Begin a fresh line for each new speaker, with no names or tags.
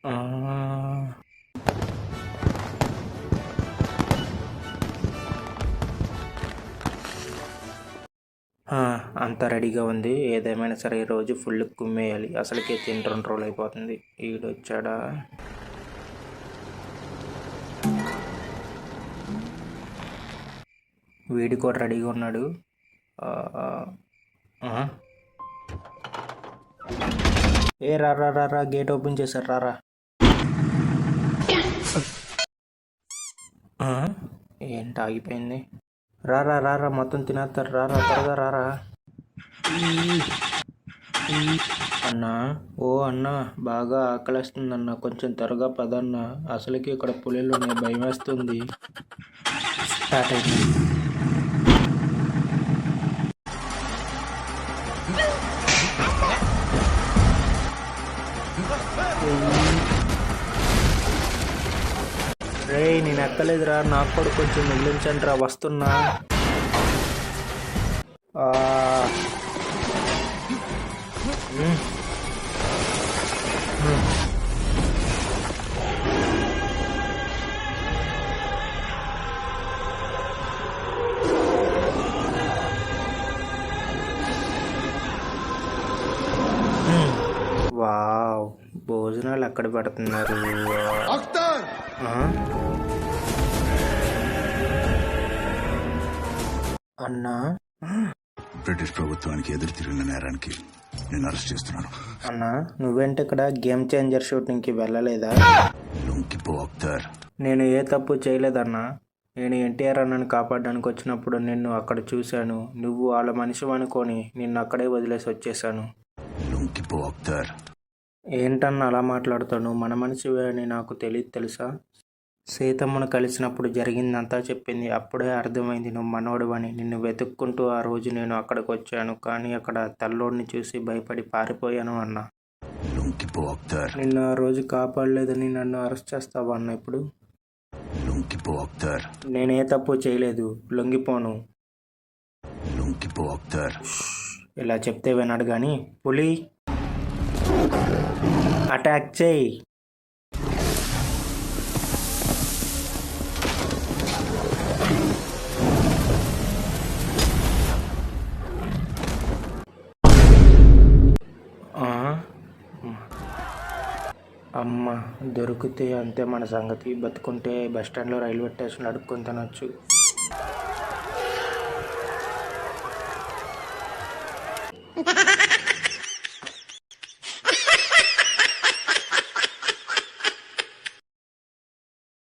ఆ! ఆ! అంతా రెడీగా ఉంది. ఏదేమైనా సరే ఈరోజు ఫుల్ కుమ్మేయాలి. అసలుకే తిని 2 రోజులయిపోతుంది. ఈడొచ్చాడా? వీడు కూడా రెడీగా ఉన్నాడు. ఏ రారా రారా గేట్ ఓపెన్ చేశారు రారా. ఏంటి ఆగిపోయింది? రారా రారా మొత్తం తినేస్తారు రారా త్వరగా రారా. అన్నా ఓ అన్నా బాగా ఆకలిస్తుందన్నా కొంచెం త్వరగా పదన్నా. అసలుకి ఇక్కడ పులిలు ఉన్నాయి భయం వేస్తుంది. స్టార్ట్ అయింది. రే నేను ఎక్కలేదురా నాకు కూడా కొంచెం మిగిలించండి రా వస్తున్నా. వావ్ భోజనాలు ఎక్కడ పెడుతున్నారు? అన్నా
బ్రిటిష్ ప్రభుత్వానికి ఎదురు తిరిగిన నేరానికి నేను అరెస్ట్ చేస్తున్నాను.
అన్నా నువ్వేంటి ఇక్కడ గేమ్ చేంజర్ షూటింగ్కి వెళ్ళలేదా?
లొంగిపో అఖ్తర్.
నేను ఏ తప్పు చేయలేదన్నా. నేను ఎన్టీఆర్ అన్నను కాపాడడానికి వచ్చినప్పుడు నిన్ను అక్కడ చూశాను. నువ్వు వాళ్ళ మనిషి అనుకొని నిన్ను అక్కడే వదిలేసి వచ్చేసాను.
లొంగిపో అఖ్తర్.
ఏంటన్నా అలా మాట్లాడుతాను? మన మనిషివే అని నాకు తెలియదు తెలుసా? సీతమ్మను కలిసినప్పుడు జరిగిందంతా చెప్పింది. అప్పుడే అర్థమైంది నువ్వు మనోడువని. నిన్ను వెతుక్కుంటూ ఆ రోజు నేను అక్కడికి వచ్చాను. కానీ అక్కడ తెల్లోడిని చూసి భయపడి పారిపోయాను అన్నా.
లొంగిపో అఖ్తర్.
నిన్ను ఆ రోజు కాపాడలేదని నన్ను అరెస్ట్ చేస్తావా అన్న ఇప్పుడు?
లొంగిపో అఖ్తర్.
నేనే తప్పు చేయలేదు. లొంగిపోను.
లొంగిపో అఖ్తర్.
ఇలా చెప్తే విన్నాడు కానీ పులి అటాక్ చేయి. అమ్మ దొరికితే అంతే మన సంగతి. బతుకుంటే బస్టాండ్లో రైల్వే స్టేషన్లో అడుక్కొని తినొచ్చు.